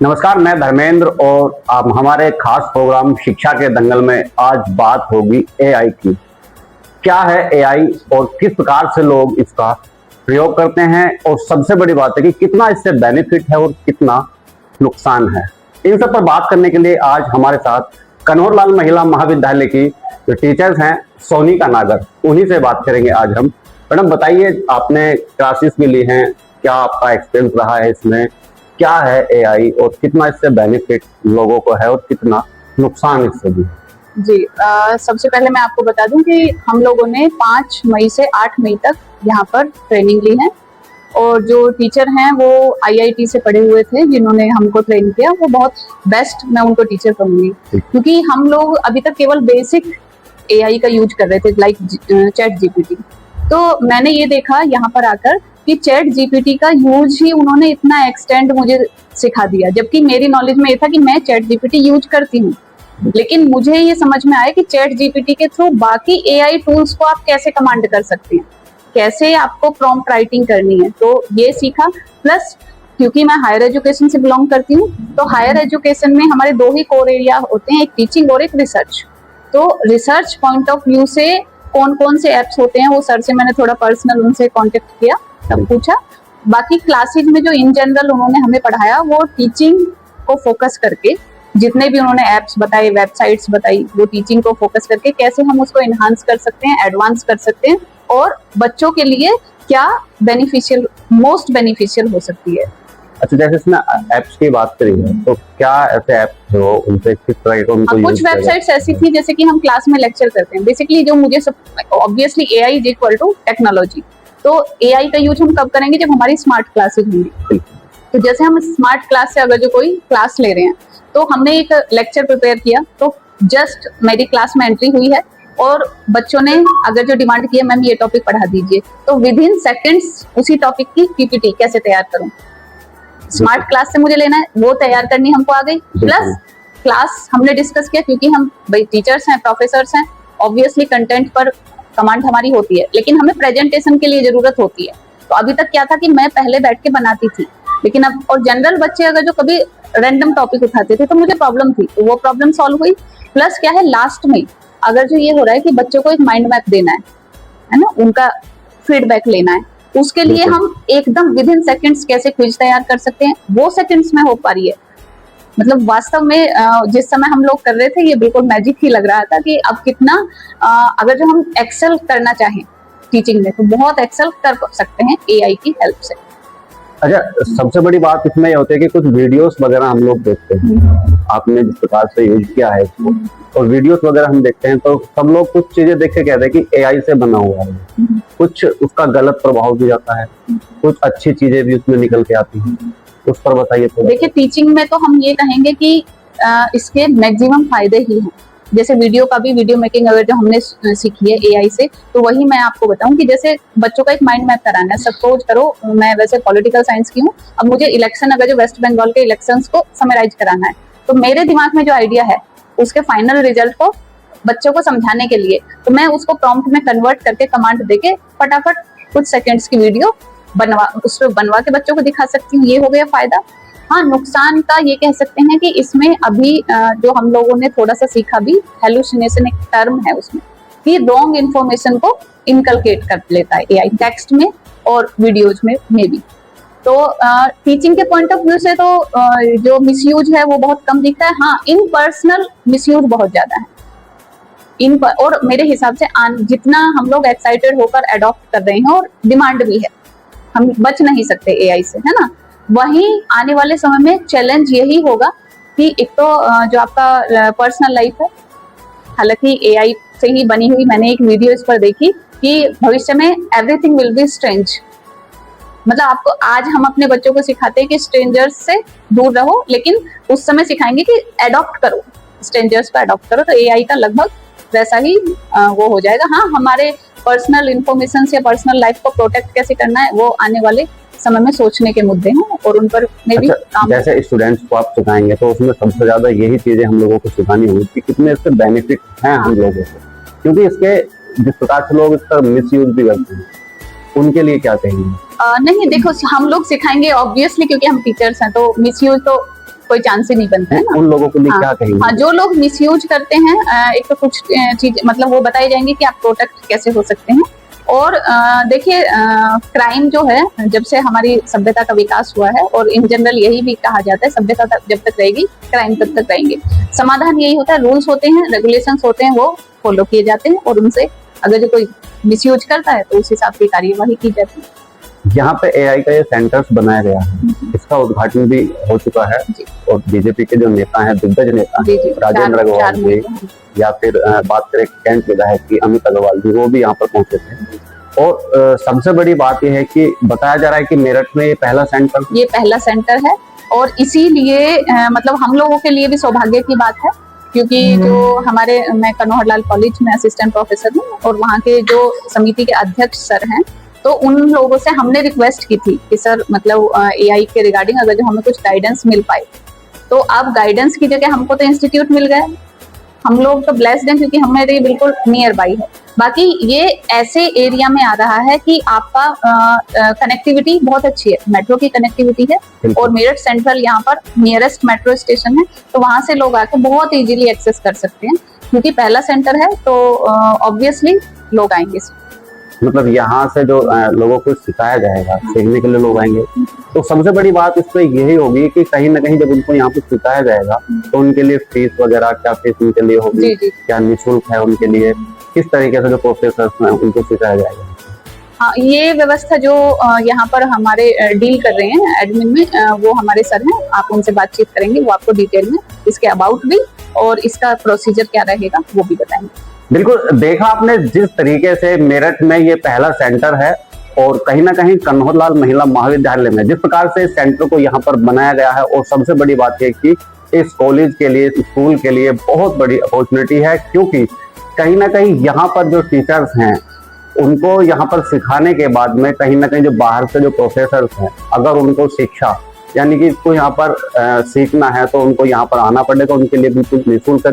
नमस्कार, मैं धर्मेंद्र और आप हमारे खास प्रोग्राम शिक्षा के दंगल में आज बात होगी एआई की। क्या है एआई और किस प्रकार से लोग इसका प्रयोग करते हैं, और सबसे बड़ी बात है कि कितना इससे बेनिफिट है और कितना नुकसान है। इन सब पर बात करने के लिए आज हमारे साथ कन्हौरलाल महिला महाविद्यालय की जो टीचर्स हैं सोनिका नागर, उन्हीं से बात करेंगे आज हम। मैडम बताइए, आपने क्लासेस भी ली हैं, क्या आपका एक्सपीरियंस रहा है इसमें, क्या है एआई और कितना इससे बेनिफिट लोगों को है और कितना नुकसान इससे भी? जी, सबसे पहले मैं आपको बता दूं कि हम लोगों ने 5 मई से 8 मई तक यहाँ पर ट्रेनिंग ली है, और जो टीचर हैं वो आईआईटी से पढ़े हुए थे जिन्होंने हमको ट्रेन किया। वो बहुत बेस्ट, मैं उनको टीचर कहूंगी, क्योंकि हम लोग अभी तक केवल बेसिक एआई का यूज कर रहे थे, लाइक चैट जीपीटी। तो मैंने ये देखा यहाँ पर आकर कि चैट जीपीटी का यूज ही उन्होंने इतना एक्सटेंड मुझे सिखा दिया, जबकि मेरी नॉलेज में ये था कि मैं चैट जीपीटी यूज करती हूँ। लेकिन मुझे ये समझ में आया कि चैट जीपीटी के थ्रू बाकी एआई टूल्स को आप कैसे कमांड कर सकते हैं, कैसे आपको प्रॉम्प्ट राइटिंग करनी है, तो ये सीखा। प्लस क्योंकि मैं हायर एजुकेशन से बिलोंग करती हूँ, तो हायर एजुकेशन में हमारे 2 ही कोर एरिया होते हैं, एक टीचिंग और एक रिसर्च। तो रिसर्च पॉइंट ऑफ व्यू से कौन कौन से एप्स होते हैं, वो सर से मैंने थोड़ा पर्सनल उनसे कांटेक्ट किया, तब पूछा। बाकी क्लासेज में जो इन जनरल उन्होंने हमें पढ़ाया, वो टीचिंग को फोकस करके, जितने भी उन्होंने एप्स बताए, वेबसाइट्स बताई, वो टीचिंग को फोकस करके कैसे हम उसको एनहांस कर सकते हैं, एडवांस कर सकते हैं, और बच्चों के लिए क्या बेनिफिशियल, मोस्ट बेनिफिशियल हो सकती है। अच्छा, जैसे इसमें एप्स की बात करी है, तो क्या ऐसे एप्स हो, उनसे किस तरह के उनको यूज कुछ वेबसाइट्स ऐसी थी जैसे कि हम क्लास में लेक्चर करते हैं, बेसिकली जो मुझे सब, obviously AI is equal to technology. तो एआई का यूज हम कब करेंगे, जब हमारी स्मार्ट क्लासेज होंगी। तो जैसे हम स्मार्ट क्लास से अगर जो कोई क्लास ले रहे हैं, तो हमने एक लेक्चर प्रिपेयर किया, तो जस्ट मेरी क्लास में एंट्री हुई है और बच्चों ने अगर जो डिमांड की है, मैम ये टॉपिक पढ़ा दीजिए, तो विद इन सेकेंड्स उसी टॉपिक की पीपीटी कैसे तैयार करूं, स्मार्ट क्लास से मुझे लेना है, वो तैयार करनी हमको आ गई। प्लस क्लास हमने डिस्कस किया, क्योंकि हम भाई टीचर्स हैं, प्रोफेसर्स हैं, ऑब्वियसली कंटेंट पर कमांड हमारी होती है, लेकिन हमें प्रेजेंटेशन के लिए जरूरत होती है। तो अभी तक क्या था कि मैं पहले बैठ के बनाती थी, लेकिन अब और जनरल बच्चे अगर जो कभी रैंडम टॉपिक उठाते थे तो मुझे प्रॉब्लम थी, तो वो प्रॉब्लम सॉल्व हुई। प्लस क्या है, लास्ट में अगर जो ये हो रहा है कि बच्चों को एक माइंड मैप देना है ना, उनका फीडबैक लेना है, उसके लिए हम एकदम विद इन सेकेंड्स कैसे क्विज तैयार कर सकते हैं, वो सेकेंड्स में हो पा रही है। मतलब वास्तव में जिस समय हम लोग कर रहे थे, ये बिल्कुल मैजिक ही लग रहा था कि अब कितना अगर जो हम एक्सेल करना चाहें टीचिंग में, तो बहुत एक्सेल कर सकते हैं एआई की हेल्प से। अच्छा, सबसे बड़ी बात इसमें ये होती है कि कुछ वीडियोस वगैरह हम लोग देखते हैं, आपने जिस प्रकार से यूज किया है इसको, और वीडियोस वगैरह हम देखते हैं, तो सब लोग कुछ चीजें देख के कहते हैं कि एआई से बना हुआ है, कुछ उसका गलत प्रभाव भी जाता है, कुछ अच्छी चीजें भी उसमें निकल के आती हैं, उस पर बताइए। देखिए, टीचिंग में तो हम ये कहेंगे कि इसके मैक्सिमम फायदे ही हैं। जैसे वीडियो का भी, वीडियो मेकिंग अगर जो हमने सीखी है एआई से, तो वही मैं आपको बताऊं कि जैसे बच्चों का एक माइंड मैप कराना है। सपोज करो मैं वैसे पॉलिटिकल साइंस की हूँ, अब मुझे इलेक्शन, अगर जो वेस्ट बंगाल के इलेक्शंस को समराइज कराना है, तो मेरे दिमाग में जो आइडिया है उसके फाइनल रिजल्ट को बच्चों को समझाने के लिए, तो मैं उसको प्रॉम्प्ट में कन्वर्ट करके, कमांड देके फटाफट कुछ सेकेंड्स की वीडियो बनवा के बच्चों को दिखा सकती हूँ। ये हो गया फायदा। हाँ, नुकसान का ये कह सकते हैं कि इसमें अभी जो हम लोगों ने थोड़ा सा सीखा भी, हेलुसिनेशन एक टर्म है उसमें, कि रॉन्ग इन्फॉर्मेशन को इनकलकेट कर लेता है एआई, टेक्स्ट में और वीडियोज में भी। तो टीचिंग के पॉइंट ऑफ व्यू से तो जो मिसयूज है वो बहुत कम दिखता है। हाँ, इन पर्सनल मिसयूज बहुत ज्यादा है और मेरे हिसाब से जितना हम लोग एक्साइटेड होकर अडॉप्ट कर रहे हैं, और डिमांड भी है, हम बच नहीं सकते एआई से, है ना। वहीं आने वाले समय में चैलेंज यही होगा कि एक तो जो आपका पर्सनल लाइफ है, हालांकि एआई से ही बनी हुई, मैंने एक वीडियो इस पर देखी कि भविष्य में एवरीथिंग विल बी स्ट्रेंज। मतलब आपको आज हम अपने बच्चों को सिखाते हैं कि स्ट्रेंजर्स से दूर रहो, लेकिन उस समय सिखाएंगे कि अडॉप्ट करो, स्ट्रेंजर्स को अडॉप्ट करो। तो एआई का लगभग वैसा ही वो हो जाएगा। हाँ, हमारे पर्सनल इंफॉर्मेशन या पर्सनल लाइफ को प्रोटेक्ट कैसे करना है, वो आने वाले समय में सोचने के मुद्दे हैं, और उन पर में भी काम। जैसे स्टूडेंट्स को आप सिखाएंगे, तो उसमें सबसे ज्यादा यही चीजें हम लोगों को सिखानी होगी कि कितने इससे बेनिफिट हैं हम लोगों को, क्योंकि इसके जिस प्रकार से लोग इसका मिसयूज भी करते हैं, उनके लिए क्या कहेंगे? नहीं, देखो, हम लोग सिखाएंगे ऑब्वियसली, क्योंकि हम टीचर्स हैं, तो मिसयूज तो कोई चांस ही नहीं बनता है ना। उन लोगों के लिए हाँ, क्या कहेंगे? हाँ, जो लोग मिसयूज करते हैं, एक तो कुछ चीज मतलब वो बताई जाएंगी कि आप प्रोटेक्ट कैसे हो सकते हैं। और देखिए, क्राइम जो है, जब से हमारी सभ्यता का विकास हुआ है, और इन जनरल यही भी कहा जाता है, सभ्यता जब तक रहेगी क्राइम तब तक रहेंगे। समाधान यही होता है, रूल्स होते हैं, रेगुलेशंस होते हैं, वो फॉलो किए जाते हैं, और उनसे अगर जो कोई मिसयूज करता है तो उस हिसाब की कार्यवाही की जाती है। यहाँ पे एआई का ये सेंटर्स बनाया गया है, इसका उद्घाटन भी हो चुका है, जी। और बीजेपी के जो नेता हैं, दिग्गज नेता जी, जी, हैं, राजेंद्र चार अग्रवाल जी, मिनट। या फिर बात करें कैंट विधायक की अमित अग्रवाल जी, वो भी यहाँ पर पहुंचे थे। और सबसे बड़ी बात यह है कि बताया जा रहा है कि मेरठ में ये पहला सेंटर है, और इसीलिए मतलब हम लोगों के लिए भी सौभाग्य की बात है, क्योंकि जो मैं कन्नौर कॉलेज में असिस्टेंट प्रोफेसर हूँ, और वहाँ के जो समिति के अध्यक्ष सर हैं, तो उन लोगों से हमने रिक्वेस्ट की थी कि सर मतलब एआई के रिगार्डिंग अगर जो हमें कुछ गाइडेंस मिल पाए, तो अब गाइडेंस की जगह हमको तो इंस्टीट्यूट मिल गया, हम लोग तो ब्लेस्ड हैं, क्योंकि हमारे बिल्कुल नियर बाई है। बाकी ये ऐसे एरिया में आ रहा है कि आपका कनेक्टिविटी बहुत अच्छी है, मेट्रो की कनेक्टिविटी है, और मेरठ सेंट्रल यहाँ पर नियरेस्ट मेट्रो स्टेशन है, तो वहां से लोग आके बहुत इजीली एक्सेस कर सकते हैं, क्योंकि पहला सेंटर है, तो ऑब्वियसली लोग आएंगे। मतलब यहाँ से जो लोगों को सिखाया जाएगा, सीखने के लिए लोग आएंगे, तो सबसे बड़ी बात इस पर यही होगी कि कहीं ना कहीं जब उनको यहाँ पे सिखाया जाएगा, तो उनके लिए फीस वगैरह क्या फीस उनके लिए होगी, क्या निःशुल्क है उनके लिए, किस तरीके से जो प्रोफेसर्स हैं उनको सिखाया जाएगा? हाँ, ये व्यवस्था जो यहाँ पर हमारे डील कर रहे हैं एडमिन में, वो हमारे सर हैं, आप उनसे बातचीत करेंगे, वो आपको डिटेल में इसके अबाउट भी और इसका प्रोसीजर क्या रहेगा वो भी बताएंगे। बिल्कुल, देखा आपने जिस तरीके से मेरठ में ये पहला सेंटर है, और कहीं ना कहीं कन्नौर महिला महाविद्यालय में जिस प्रकार से इस सेंटर को यहाँ पर बनाया गया है, और सबसे बड़ी बात है कि इस कॉलेज के लिए, स्कूल के लिए बहुत बड़ी अपॉर्चुनिटी है, क्योंकि कहीं ना कहीं यहाँ पर जो टीचर्स हैं उनको यहाँ पर सिखाने के बाद में कहीं ना कहीं जो बाहर से जो प्रोफेसर्स हैं, अगर उनको शिक्षा यानी कि इसको यहाँ पर सीखना है, तो उनको यहाँ पर आना पड़ेगा, उनके लिए बिल्कुल निःशुल्क